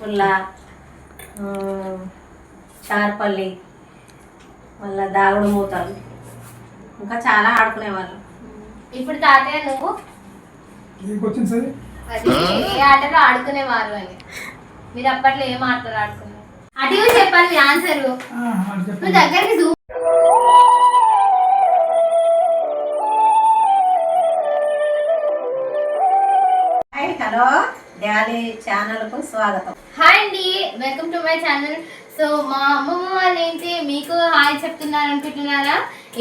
పుల్ల చార్పల్లి మళ్ళీ దాగుడు మూతలు ఇంకా చాలా ఆడుకునేవాళ్ళు. ఇప్పుడు తాతయ్య నువ్వు అది ఏ ఆటలో ఆడుకునేవారు అని మీరు అప్పట్లో ఏం ఆటలు ఆడుకున్నారు? అటు చెప్పాలి మీ ఆన్సర్. నువ్వు దగ్గరికి హలో డాలీ ఛానల్కు స్వాగతం. హాయ్ అండి, welcome to my channel. So మా అమ్మమ్మ వాళ్ళు ఏంటి మీకు హాయ్ చెప్తున్నారు అనుకుంటున్నారా?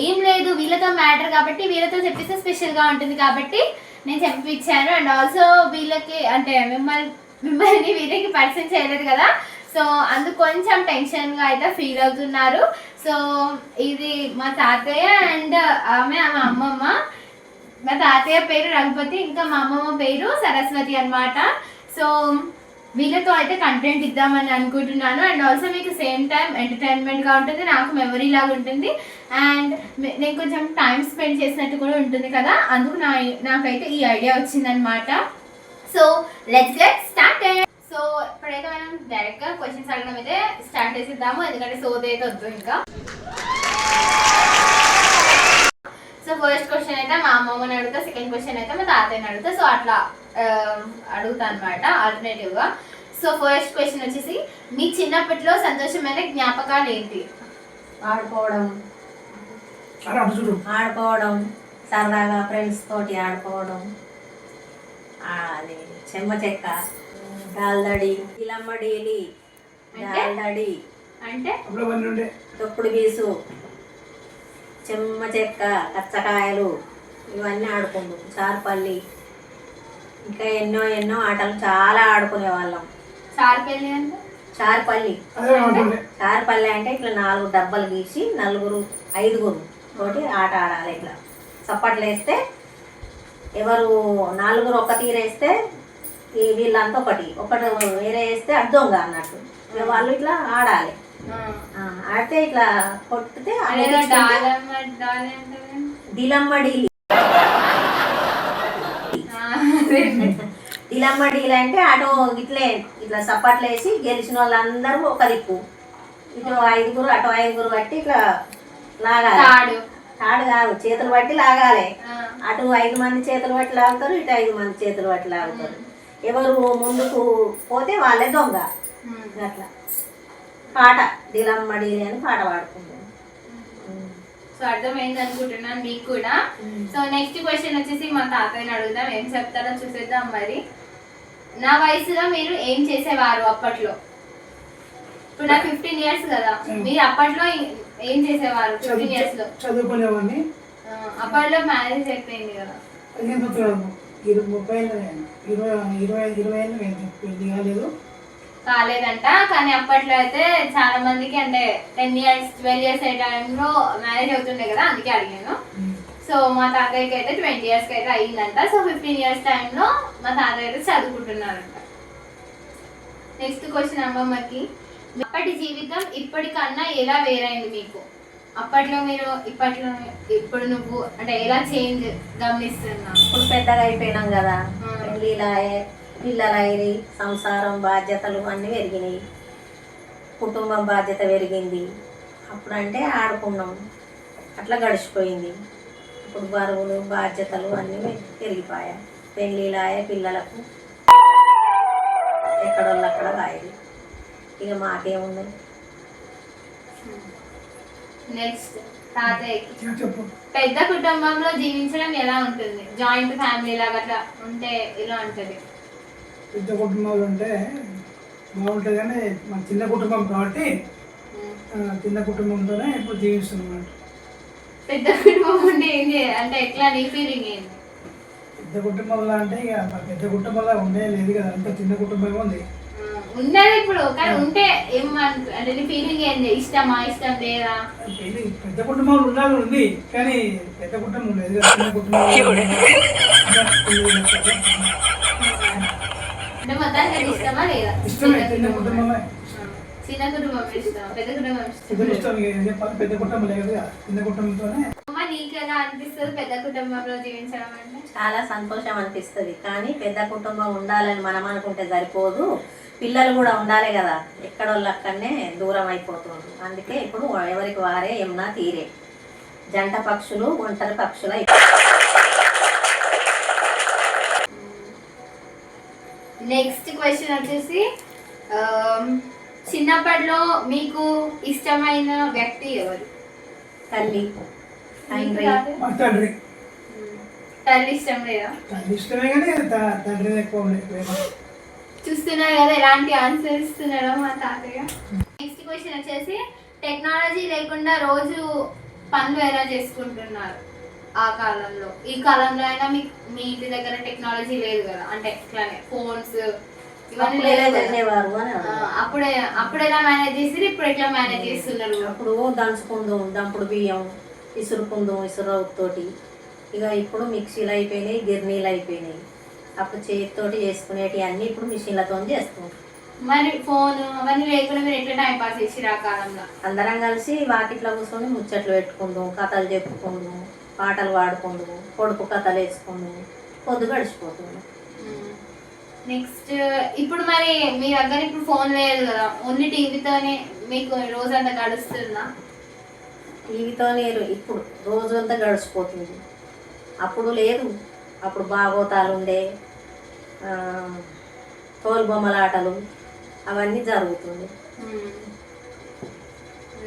ఏం లేదు, వీళ్ళతో మ్యాటర్ కాబట్టి వీళ్ళతో చెప్పిస్తే స్పెషల్గా ఉంటుంది కాబట్టి నేను చెప్పించాను. అండ్ ఆల్సో వీళ్ళకి అంటే మిమ్మల్ని వీళ్ళకి పరిచయం చేయలేదు కదా, సో అందుకు కొంచెం టెన్షన్గా అయితే ఫీల్ అవుతున్నారు. సో ఇది మా తాతయ్య అండ్ ఆమె మా అమ్మమ్మ. మా తాతయ్య పేరు రఘుపతి, ఇంకా మా అమ్మమ్మ పేరు సరస్వతి అన్నమాట. సో వీళ్ళతో అయితే కంటెంట్ ఇద్దామని అనుకుంటున్నాను. అండ్ ఆల్సో మీకు సేమ్ టైం ఎంటర్టైన్మెంట్గా ఉంటుంది, నాకు మెమరీ లాగా ఉంటుంది, అండ్ నేను కొంచెం టైం స్పెండ్ చేసినట్టు కూడా ఉంటుంది కదా, అందుకు నాకైతే ఈ ఐడియా వచ్చిందనమాట. So let's get started. So ఇప్పుడైతే మనం డైరెక్ట్గా క్వశ్చన్స్ అడగడం అయితే స్టార్ట్ చేసిద్దాము, ఎందుకంటే సోది అయితే వద్దు ఇంకా. సో ఫస్ట్ క్వశ్చన్ అయితే మా అమ్మమ్మని అడుగుతా, సెకండ్ క్వశ్చన్ అయితే మా తాతయ్యని అడుగుతా. సో అట్లా అడుగుతా అనమాట ఆల్టర్నేటివ్గా. సో ఫస్ట్ క్వశ్చన్ వచ్చేసి, మీ చిన్నప్పట్లో సంతోషమైన జ్ఞాపకాలు ఏంటి? ఆడుకోవడం సరదాగా ఫ్రెండ్స్ తోటి ఆడుకోవడం, అది చెమ్మ చెక్క, గాల్దడి, ఇలమ్మడీలి, గాల్దడి అంటే తొక్కుడు బీసు, చెమ్మ చెక్క, కచ్చకాయలు ఇవన్నీ ఆడుకుంటాం. చార్పల్లి ఇంకా ఎన్నో ఎన్నో ఆటలు చాలా ఆడుకునే వాళ్ళం. చార్పల్లి అంటే చార్పల్లి అంటే ఇట్లా 4 డబ్బాలు గీసి 5గురు తోటి ఆట ఆడాలి. ఇట్లా చప్పట్లు వేస్తే ఎవరు 4 ఒక్క తీరేస్తే వీళ్ళంతా ఒకటి వేరే వేస్తే అర్థంగా అన్నట్టు వాళ్ళు ఇట్లా ఆడాలి. ఆడితే ఇట్లా కొట్టితే దిలమ్మడీలి. దిలమ్మడీలు అంటే అటు ఇట్లా సప్పట్లు వేసి గెలిచిన వాళ్ళందరూ ఒక దిక్కు, ఇటు 5గురు అటు 5గురు బట్టి ఇట్లా లాగాలి. తాడు కాదు, చేతులు బట్టి లాగాలి. అటు 5 మంది చేతులు బట్టి లాగుతారు, ఇటు 5 మంది చేతులు బట్టి లాగుతారు. ఎవరు ముందుకు పోతే వాళ్ళే దొంగ. అట్లా పాట దిలమ్మడీలి అని పాట పాడుకుంటాం. సో అర్థమైంది అనుకుంటున్నాను మీకు కూడా. సో నెక్స్ట్ క్వశ్చన్ వచ్చేసి మా తాతయ్యని అడుగుదాం, ఏం చెప్తారో చూసేద్దాం. మరి నా వయసులో మీరు ఏం చేసేవారు అప్పట్లో? ఇప్పుడు నాకు 15 years కదా, మీరు అప్పట్లో ఏం చేసేవారు? 15 years లో చదువుకునేవాడిని. అప్పట్లో మ్యారేజ్ అయిపోయింది కదా, 20 కాలేదంట. కానీ అప్పట్లో అయితే చాలా మందికి అంటే 10 years 12 years అయ్యే టైంలో మ్యారేజ్ అవుతుండే కదా, అందుకే అడిగాను. సో మా తాతయ్యకి అయితే 20 years అయితే అయ్యిందంట. సో 15 years టైంలో మా తాతయ్య అయితే చదువుకుంటున్నారంట. నెక్స్ట్ క్వశ్చన్ అమ్మమ్మకి, అప్పటి జీవితం ఇప్పటికన్నా ఎలా వేరైంది మీకు? అప్పట్లో మీరు ఇప్పుడు నువ్వు అంటే ఎలా చేంజ్ గమనిస్తున్నావు? ఇప్పుడు పెద్దగా అయిపోయినాం కదా, పెళ్ళిలాయే, పిల్లలైరి, సంసారం బాధ్యతలు అన్నీ పెరిగినాయి, కుటుంబం బాధ్యత పెరిగింది. అప్పుడంటే ఆడుకున్నాం, అట్లా గడిచిపోయింది. ఇప్పుడు బరువులు బాధ్యతలు అన్నీ పెరిగిపోయాయి. పెళ్ళిలాయే, పిల్లలకు ఎక్కడోళ్ళు అక్కడ రాయరు. ఇక మాకేముంది. నెక్స్ట్ తాతయ్యకి, పెద్ద కుటుంబంలో జీవించడం ఎలా ఉంటుంది? జాయింట్ ఫ్యామిలీ లాగా అట్లా ఉంటే ఎలా ఉంటుంది? పెద్ద కుటుంబాలు అంటే బాగుంటుంది, కానీ మన చిన్న కుటుంబం కాబట్టి చిన్న కుటుంబంతోనే ఇప్పుడు జీవిస్తున్నాం. పెద్ద కుటుంబం ఉంటే ఏం అంటే ఎట్లా, నీ ఫీలింగ్ ఏంటి? పెద్ద కుటుంబంలో అంటే ఇక పెద్ద కుటుంబంలో ఉండే లేదు కదా, అంత చిన్న కుటుంబమే ఉంది. ఉన్నది ఇప్పుడు, కానీ ఉంటే అంటే నీ ఫీలింగ్ ఏంటి? ఇష్టమా, ఇష్టం లేదా? పెద్ద కుటుంబంలో ఉండాలి ఉంది, కానీ పెద్ద కుటుంబం లేదు కదా, చిన్న కుటుంబం. అంటే మొత్తానికి ఇష్టమా లేదా? ఇష్టమే, చిన్న కుటుంబమే. చిన్న కుటుంబం ఇష్టం, పెద్ద కుటుంబం ఇష్టం. పెద్ద కుటుంబం లేదు కదా, చిన్న కుటుంబంతోనే. మా నీకు ఎలా అనిపిస్తుంది పెద్ద కుటుంబంలో జీవించడం అంటే? చాలా సంతోషం అనిపిస్తుంది, కానీ పెద్ద కుటుంబం ఉండాలని మనం అనుకుంటే సరిపోదు, పిల్లలు కూడా ఉండాలి కదా. ఎక్కడోళ్ళు అక్కడనే దూరం అయిపోతుంది. అందుకే ఇప్పుడు ఎవరికి వారే ఏమన్నా తీరే, జంట పక్షులు ఒంటరి పక్షుల. నెక్స్ట్ క్వశ్చన్ వచ్చేసి చిన్నప్పట్లో మీకు ఇష్టమైన వ్యక్తి ఎవరు? తల్లి, తండ్రి. మా తండ్రి. తల్లి ఇష్టం లేదా? తండ్రి ఇష్టమే కానీ తండ్రి ఎక్కువ ఉండేది. చూస్తున్నారు కదా ఎలాంటి ఆన్సర్ ఇస్తున్నారో మా తాతయ్య. నెక్స్ట్ క్వశ్చన్ వచ్చేసి టెక్నాలజీ లేకుండా రోజు పనులు ఎలా చేసుకుంటున్నారు ఆ కాలంలో? ఈ కాలంలో అయినా మీ ఇంటి దగ్గర టెక్నాలజీ లేదు కదా, అంటే ఇట్లానే ఫోన్స్ ఇవన్నీ చేసేవారు అని. అప్పుడు ఎలా మేనేజ్ చేసి ఇప్పుడు ఎట్లా మేనేజ్ చేస్తున్నారు? అప్పుడు దంచుకుందాం, దంపుడు బియ్యం, ఇసురుకుందాం ఇసురవుతోటి. ఇక ఇప్పుడు మిక్సీలు అయిపోయినాయి, గిర్నీలు అయిపోయినాయి. అప్పుడు చేతితోటి చేసుకునేటివి అన్నీ ఇప్పుడు మిషన్లతో చేస్తాం. మరి ఫోన్ అవన్నీ లేకుండా మీరు ఎట్లా టైం పాస్ చేసిరు ఆ కాలంలో? అందరం కలిసి వాకిట్లో కూర్చొని ముచ్చట్లు పెట్టుకుందాం, కథలు చెప్పుకుందాం, పాటలు పాడుకుందాం, పొడుపు కథలు వేసుకుందాం, పొద్దు గడిచిపోతుంది. నెక్స్ట్ ఇప్పుడు మరి మీ దగ్గర ఇప్పుడు ఫోన్ లేదు కదా, ఓన్లీ టీవీతోనే మీకు రోజంతా గడుస్తుందా? టీవీతోనే ఇప్పుడు రోజంతా గడిచిపోతుంది. అప్పుడు లేదు, అప్పుడు భాగవతాలు ఉండే, తోలు బొమ్మలాటలు అవన్నీ జరుగుతుంది.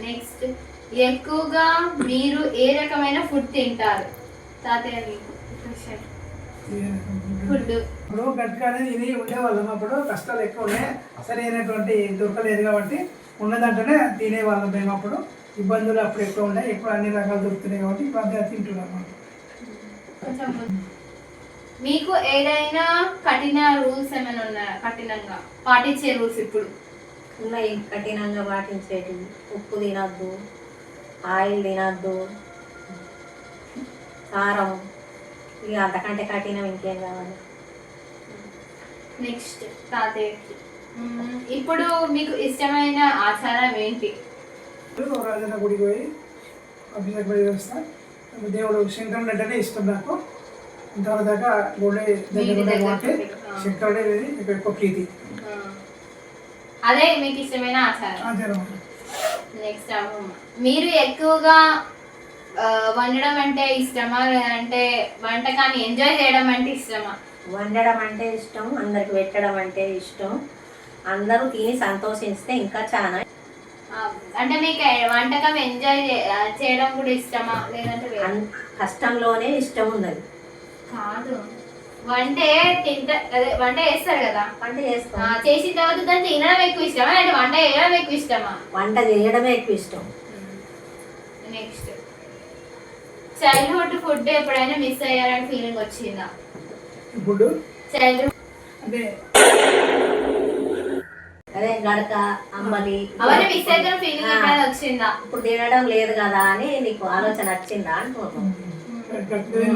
నెక్స్ట్ ఎక్కువగా మీరు ఏ రకమైన ఫుడ్ తింటారు తాతయ్య? ఫుడ్ ఇప్పుడు గట్టిగా అనేది ఇది ఉండేవాళ్ళం. అప్పుడు కష్టాలు ఎక్కువ ఉన్నాయి, సరైనటువంటి దొరకలేదు కాబట్టి ఉన్నదంటేనే తినేవాళ్ళం మేము. అప్పుడు ఇబ్బందులు అప్పుడు ఎక్కువ ఉన్నాయి, ఇప్పుడు అన్ని రకాలు దొరుకుతున్నాయి కాబట్టి ఇప్పుడు అంతే తింటున్నాం. మీకు ఏదైనా కఠిన రూల్స్ ఏమైనా ఉన్నాయా? కఠినంగా పాటించే రూల్స్ ఇప్పుడు ఉన్నాయి, కఠినంగా పాటించేటి. ఉప్పు తినద్దు, ఆయిల్ తినద్దు, కారం, ఇక అంతకంటే కఠినం ఇంకేం కావాలి. నెక్స్ట్ తాతయ్యకి ఇప్పుడు మీకు ఇష్టమైన ఆచారం ఏంటి? రాజన్న గుడికి పోయి అభిషేకం చేస్తాను. దేవుడు శంకరుడు అంటేనే ఇష్టం నాకు. ఇంతవరకు దాకా గుడి దగ్గర కాబట్టి శంకరుడే ఎక్కువ ప్రీతి. అదే మీకు ఇష్టమైన ఆచారం. నెక్స్ట్ మీరు ఎక్కువగా వండడం అంటే ఇష్టమా, లేదంటే వంటకాన్ని ఎంజాయ్ చేయడం అంటే ఇష్టమా? వండడం అంటే ఇష్టం, అందరికి పెట్టడం అంటే ఇష్టం. అందరూ తిని సంతోషిస్తే ఇంకా చాలా. అంటే మీకు వంటకం ఎంజాయ్ చేయడం కూడా ఇష్టమా, లేదంటే కష్టంలోనే ఇష్టం ఉన్నది కాదు? వంట చేస్తారు కదా, వంట చేస్తాం, చేసిన తర్వాత దాన్ని తినడం ఎక్కువ ఇష్టమా, అంటే వంట చేయడం ఎక్కువ ఇష్టమా? వంట చేయడమే ఎక్కువ ఇష్టం. నెక్స్ట్ చైల్డ్హుడ్ ఫుడ్ ఎప్పుడైనా మిస్ అయ్యారని ఫీలింగ్ వచ్చిందా? ఇప్పుడు చైల్డ్హుడ్ అదే గడక, అంబలి అవన్నీ మిస్ అయిన ఫీలింగ్ ఎప్పుడైనా వచ్చిందా? ఇప్పుడు తినడం లేదు కదా అని నీకు ఆలోచన వచ్చిందా అనుకుంటున్నాను.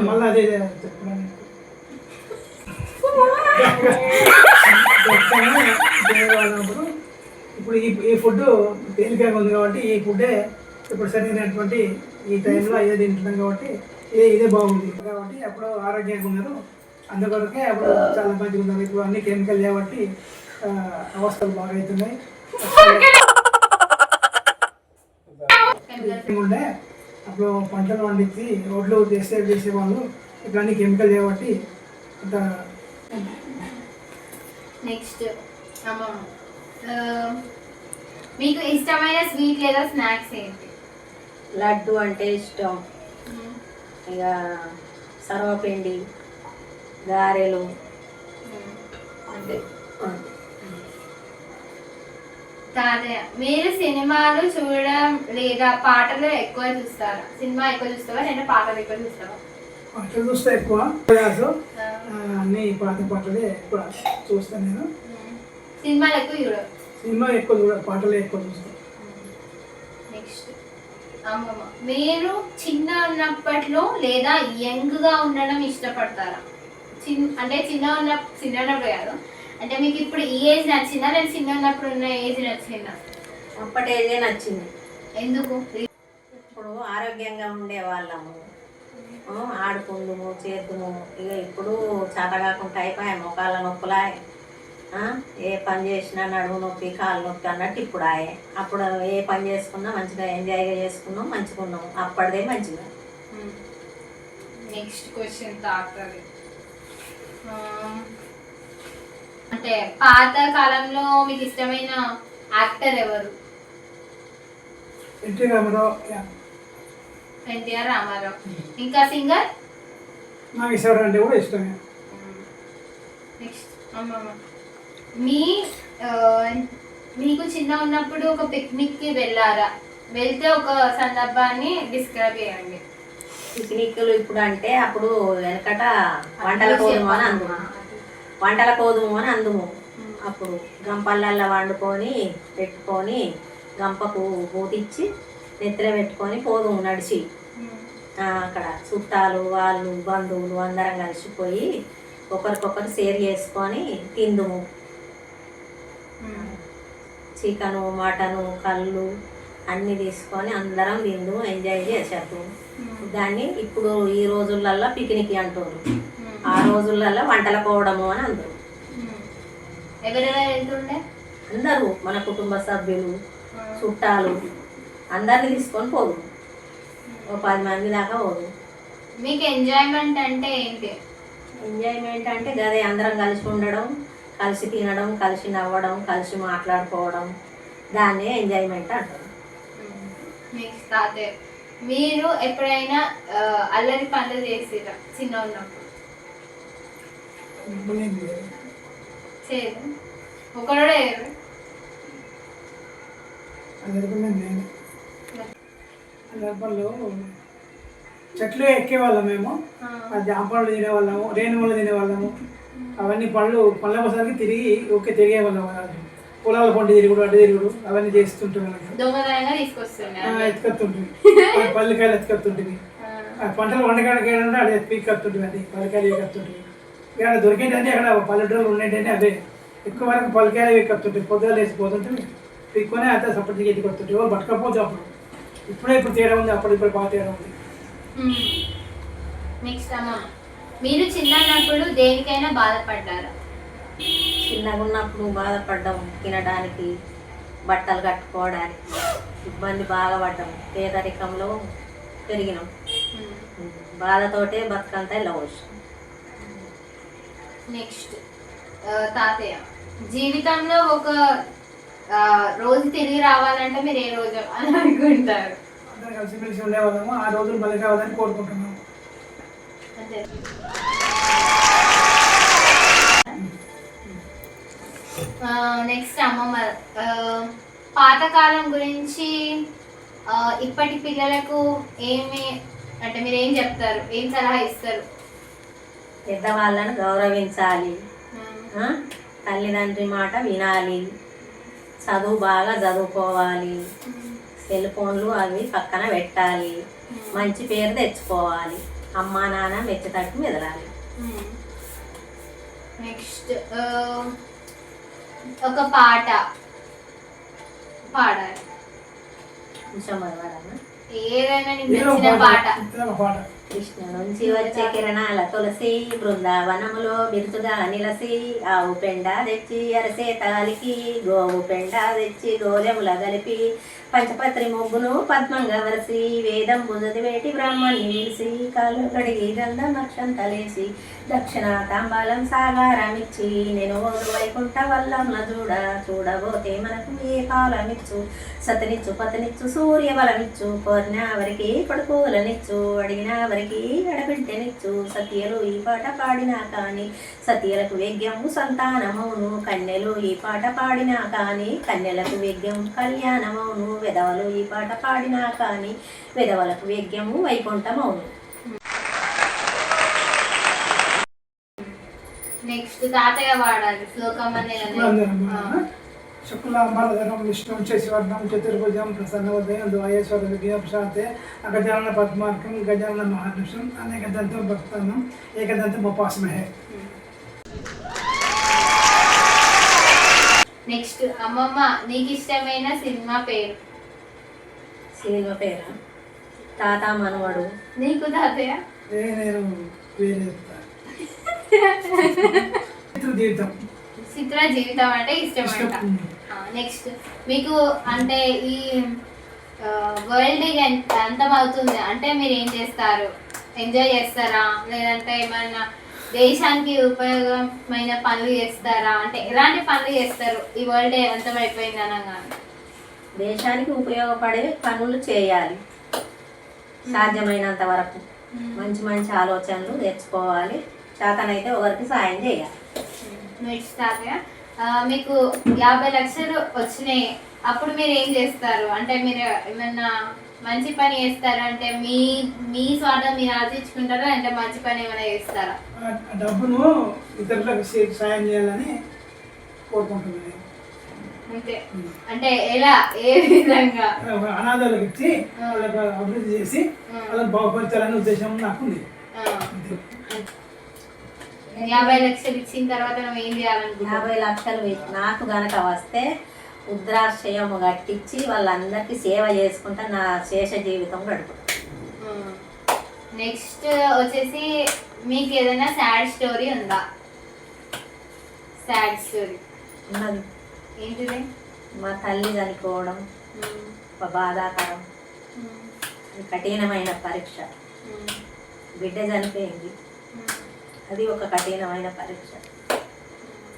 మళ్ళీ అదే చెప్పడానికి ఇప్పుడు ఈ ఫుడ్ తేలికగా ఉంది కాబట్టి ఈ ఫుడ్డే ఇప్పుడు సరైనటువంటి ఈ టైంలో అయ్యే తింటున్నాం కాబట్టి ఇదే బాగుంది కాబట్టి అప్పుడు ఆరోగ్యంగా ఉన్నారు. అందుకొరకే అప్పుడు చాలా మంచిగా ఉన్నారు. ఇప్పుడు అన్ని కెమికల్ కాబట్టి అవస్థలు బాగా అవుతున్నాయి. ఉండే అప్పుడు పంటలు పండించి రోడ్లు చేసేవాళ్ళు, ఇప్పుడు అన్ని కెమికల్ కాబట్టి అంత. నెక్స్ట్ మీకు ఇష్టమైన స్వీట్ లేదా స్నాక్స్ ఏంటి? లడ్డు అంటే ఇష్టం, ఇక సర్వపిండి, గారెలు అంటే. తాతయ్య మీరు సినిమాలు చూడడం లేదా పాటలు ఎక్కువ చూస్తారా? సినిమా ఎక్కువ చూస్తావా లేదా పాటలు ఎక్కువ చూస్తావా? పాటలు చూస్తే ఎక్కువ, అన్ని పాత పాటలే ఎక్కువ చూస్తాను నేను. సినిమాలు ఎక్కువ చూడవు? సినిమా ఎక్కువ చూడ, పాటలే ఎక్కువ చూస్తాను. నెక్స్ట్ అమ్మమ్మ, మీరు చిన్న ఉన్నప్పట్లో లేదా యంగ్ గా ఉండడం ఇష్టపడతారా? అంటే చిన్నప్పుడు కాదు, అంటే మీకు ఇప్పుడు ఈ ఏజ్ నచ్చిందా లేదా చిన్న ఉన్నప్పుడు ఉన్న ఏజ్ నచ్చిందా? అప్పటి ఏజే నచ్చింది. ఎందుకు? ఇప్పుడు ఆరోగ్యంగా ఉండే వాళ్ళము, ఆడుకుందుము చేద్దుము. ఇక ఇప్పుడు చేతగాకుండా అయిపోయాయి, మొకాళ్ళ నొప్పులాయ. ఏ పని చేసినా నడుము నొప్పి కాళ్ళు నొప్పి అన్నట్టు ఇప్పుడు ఆయే. అప్పుడు ఏ పని చేసుకున్నా మంచిగా ఎంజాయ్గా చేసుకున్నాం, మంచిగా ఉన్నాం. అప్పటిదే మంచిగా. నెక్స్ట్ క్వశ్చన్ తాతది. అంటే పాత కాలంలో మీకు ఇష్టమైన యాక్టర్ ఎవరు? ఎన్టీఆర్ రామారావు. ఇంకా సింగర్? నాగేశ్వరరావు అంటే కూడా ఇష్టమే. నెక్స్ట్ అమ్మమ్మ, మీకు చిన్న ఉన్నప్పుడు ఒక పిక్నిక్కి వెళ్ళారా? వెళ్తే ఒక సందర్భాన్ని డిస్క్రైబ్ చేయండి. పిక్నిక్లు ఇప్పుడు అంటే అప్పుడు వెనకట వంటల కోదుము అని అందుము. అప్పుడు గంపలల్లో వండుకొని పెట్టుకొని గంపకు మూతిచ్చి నెత్తిలో పెట్టుకొని పోదుము నడిచి. అక్కడ చుట్టాలు వాళ్ళు బంధువులు అందరం కలిసిపోయి ఒకరికొకరు షేర్ చేసుకొని తిందుము. చికెను మటను కళ్ళు అన్నీ తీసుకొని అందరం తిందు ఎంజాయ్ చేసేద్దు. దాన్ని ఇప్పుడు ఈ రోజులల్లో పిక్నిక్ అంటారు, ఆ రోజులల్లో వంటల పోవడము అని అందరు. ఎవరెవరు వెళ్తుండే? అందరూ మన కుటుంబ సభ్యులు చుట్టాలు అందరిని తీసుకొని పోదు. ఒక 10 మంది దాకా పోదు. మీకు ఎంజాయ్మెంట్ అంటే ఏంటి? ఎంజాయ్మెంట్ అంటే గదే అందరం కలిసి ఉండడం, కలిసి తినడం, కలిసి నవ్వడం, కలిసి మాట్లాడుకోవడం, దాన్నే ఎంజాయ్మెంట్ అంటారు. నెక్స్ట్ తాతయ్య, మీరు ఎప్పుడైనా అల్లరి పనులు చేసిరా చిన్న ఉన్నప్పుడు? చేయదు ఒకడే. అల్లరిపళ్ళు చెట్లు ఎక్కేవాళ్ళం మేము, జామ పళ్ళు తినేవాళ్ళము, రేణు పళ్ళు తినేవాళ్ళము. అవన్నీ పళ్ళ కోసానికి తిరిగేవాళ్ళం. పొలాల పంట తిరుగుడు అడ్డు తిరుగుడు అవన్నీ చేస్తుంటుంది. ఎత్తుకొస్తుంటుంది పల్లికాయలు ఎత్తుకొస్తుంటుంది. పంటలు వండకాడికి ఏంటంటే అది పీక్కొస్తుంటుంది. అది పల్లికాయలు ఎక్కొస్తుంటుంది. ఇక్కడ దొరికేటంటే అక్కడ పల్లెటూరులు ఉండేటంటే అవే ఎక్కువ వరకు పల్లికాయలు ఎక్కొస్తుంటాయి. పొద్దుగా లేచిపోతుంటుంది పీక్కొని అయితే సపరేట్గా ఎత్తుకొస్తుంటాయి. ఎవరు పట్టుకపోవచ్చు అప్పుడు. ఇప్పుడు తేడా ఉంది, అప్పుడు ఇప్పుడు బాగా తేడా ఉంది. నెక్స్ట్ అమ్మ, మీరు చిన్నప్పుడు దేనికైనా బాధపడ్డారా? చిన్నగా ఉన్నప్పుడు బాధపడ్డాం, తినడానికి బట్టలు కట్టుకోవడానికి ఇబ్బంది బాగా పడ్డాం. పేదరికంలో పెరిగినాం, బాధతోటే బతుకంతా ఇలా వచ్చాం. నెక్స్ట్ తాతయ్య, జీవితంలో ఒక రోజు తిరిగి రావాలంటే మీరు ఏ రోజు అని అనుకుంటారు? అందరం కలిసిమెలిసి ఉండేవాళ్ళము, ఆ రోజులు మళ్ళీ కావాలని కోరుకుంటున్నాము. అంతే. నెక్స్ట్ అమ్మమ్మ, పాతకాలం గురించి ఇప్పటి పిల్లలకు అంటే మీరు ఏం చెప్తారు, ఏం సలహా ఇస్తారు? పెద్దవాళ్ళను గౌరవించాలి, తల్లిదండ్రి మాట వినాలి, చదువు బాగా చదువుకోవాలి, సెల్ ఫోన్లు అవి పక్కన పెట్టాలి, మంచి పేరు తెచ్చుకోవాలి, అమ్మా నాన్న మెచ్చేటట్టు మెదలాలి. నెక్స్ట్ ఒక పాట పాడాలి, ఏదైనా నీకు నచ్చిన పాట. కృష్ణ నుంచి వచ్చే కిరణాల తులసి బృందావనములో బిరుసుగా నిలసి, ఆవు పెండ తెచ్చి అరసే తాలికి, గోవు పెండ తెచ్చి గోలెముల గలిపి, పంచపత్రి ముగ్గును పద్మంగా వరసి, వేదం చదివేటి బ్రాహ్మణ్ణి నిలిసి, కాళ్ళు కడిగి గంధం అక్షంతలేసి, దక్షిణ తాంబాలం సాగారమిచ్చి, నేను ఓదు వైకుంఠ వల్లంల చూడబోతే మనకు ఏ కాలమిచ్చు, సతనిచ్చు పతనిచ్చు సూర్య బలమిచ్చు, కోరిన వరికి పడుకోలనిచ్చు, అడిగిన వరికి అడబిడ్డనిచ్చు, సత్యలు ఈ పాట పాడినా కానీ సత్యలకు వేగ్యము సంతానమౌను, కన్యలు ఈ పాట పాడినా కానీ కన్యలకు వేగ్యం కళ్యాణమౌను, వెధవలు ఈ పాట పాడినా కానీ వెధవలకు వేగ్యము వైకుంఠమౌను. నెక్స్ట్ తాతయ్య వాడాలి శ్లోకం శుక్లాంబరధరం విష్ణుం శశివర్ణం చతుర్భుజం ప్రసన్నవదయం ద్వాయేశ్వర విద్యా ప్రశాంతే అగజానన పద్మార్కం గజానన మహానిషం అనేకదంతం భక్తానం ఏకదంతం ఉపాసమహే. నెక్స్ట్ అమ్మమ్మ, నీకు ఇష్టమైన సినిమా పేరు? సినిమా పేరా తాత మనవడు. నీకు తాతయ్య? నేను వేరే చెప్తా. చిత్ర జీవితం చిత్ర జీవితం అంటే ఇష్టం అంట. నెక్స్ట్ మీకు అంటే ఈ వరల్డ్ అంతం అవుతుంది అంటే మీరు ఏం చేస్తారు? ఎంజాయ్ చేస్తారా లేదంటే ఏమైనా దేశానికి ఉపయోగమైన పనులు చేస్తారా? అంటే ఎలాంటి పనులు చేస్తారు ఈ వరల్డ్ అంతం అయిపోయింది అనగానే? దేశానికి ఉపయోగపడే పనులు చేయాలి సాధ్యమైనంత వరకు. మంచి మంచి ఆలోచనలు తెచ్చుకోవాలి. చేతనైతే ఒకరికి సాయం చేయాలి. నెక్స్ట్ తాతయ్య, మీకు 50 లక్షలు వచ్చినాయి అప్పుడు మీరు ఏం చేస్తారు? అంటే మీరు ఏమన్నా మంచి పని చేస్తారా? అంటే మీ స్వార్థం మీరు ఆలోచించుకుంటారా అంటే మంచి పని ఏమైనా చేస్తారా? ఆ డబ్బును ఇతరులకు సాయం చేయాలని కోరుకుంటున్నాను. అంతే. అంటే ఎలా, ఏ విధంగా? అనాథాలకు ఇచ్చి వాళ్ళకి అభివృద్ధి చేసి వాళ్ళని బాగుపరచాలనే ఉద్దేశం నాకుంది. 50 లక్షలు ఇచ్చిన తర్వాత నువ్వు ఏం చేయాలనుకుంటున్నావు? 50 లక్షలు నాకు గనక వస్తే వృద్ధాశ్రయం కట్టించి వాళ్ళందరికీ సేవ చేసుకుంటా నా శేష జీవితం గడుపుతాను. నెక్స్ట్ వచ్చేసి మీకు ఏదైనా సాడ్ స్టోరీ ఉందా? సాడ్ స్టోరీ ఉన్నది. ఏంటిది? మా తల్లి చనిపోవడం ఒక బాధాకరం, కఠినమైన పరీక్ష. బిడ్డ చనిపోయింది, అది ఒక కఠినమైన పరీక్ష.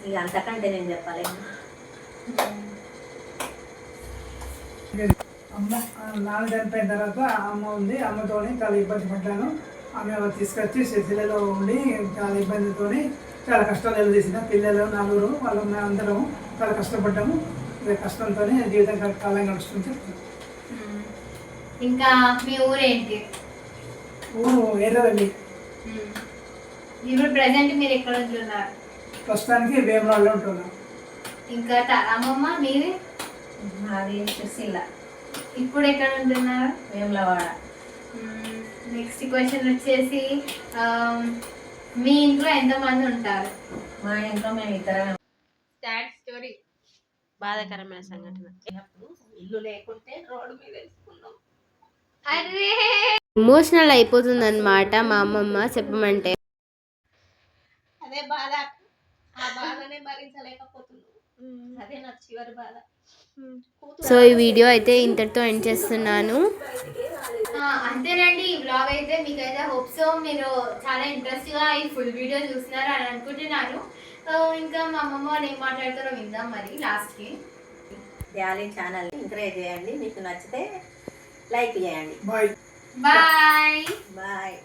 ఇక అంతకంటే నేను చెప్పలేను. అమ్మ నాన్న చనిపోయిన తర్వాత అమ్మ ఉంది. అమ్మతోని చాలా ఇబ్బంది పడ్డాను. ఆమె తీసుకొచ్చి సిరిసిల్లలో ఉండి చాలా ఇబ్బందితోని చాలా కష్టాలు ఎదురుచేసిన. పిల్లలు 4 వాళ్ళు అందరం చాలా కష్టపడ్డాము. కష్టంతోనే జీవితం కాలం గడుచుకుని చెప్తాను. ఇంకా మీ ఊరేంటి? ఊరు ఎర్రవల్లి. ఇప్పుడు ప్రజెంట్ మీరు ఎక్కడ ఉంటున్నారు? ప్రస్తుతానికి వేమరాళ్ళలో ఉంటున్నాం. ఇంకా అమ్మమ్మ మీది? అది సిరిసిల్ల. ఇప్పుడు ఎక్కడ ఉంటున్నారు? వేములవాడ. నెక్స్ట్ క్వశ్చన్ వచ్చేసి మీ ఇంట్లో ఎంతమంది ఉంటారు? మా ఇంట్లో మేము ఇద్దరమే. Sad story. బాధాకరమైన సంఘటన. ఇల్లు లేకుంటే రోడ్డు మీద వేసుకున్నాం. అరే ఎమోషనల్ అయిపోతుంది అనమాట మా అమ్మమ్మ చెప్పమంటే. అదే బాధ. ఆ బాధనే భరించలేకపోతున్నాం. అదే నాకు చివరి బాధ. సో ఈ వీడియో అయితే ఇంతటితో ఎండ్ చేస్తున్నాను. అంతేనండి ఈ వ్లాగ్ అయితే. మీకైతే హోప్ సో మీరు చాలా ఇంట్రెస్ట్గా ఈ ఫుల్ వీడియో చూస్తున్నారు అని అనుకుంటున్నాను. ఇంకా మా అమ్మమ్మ వాళ్ళు ఏం మాట్లాడతారో విందాం మరి లాస్ట్కి. డ్యాలీ ఛానల్ ఎంకరేజ్ చేయండి. మీకు నచ్చితే లైక్ చేయండి. Bye bye. బాయ్.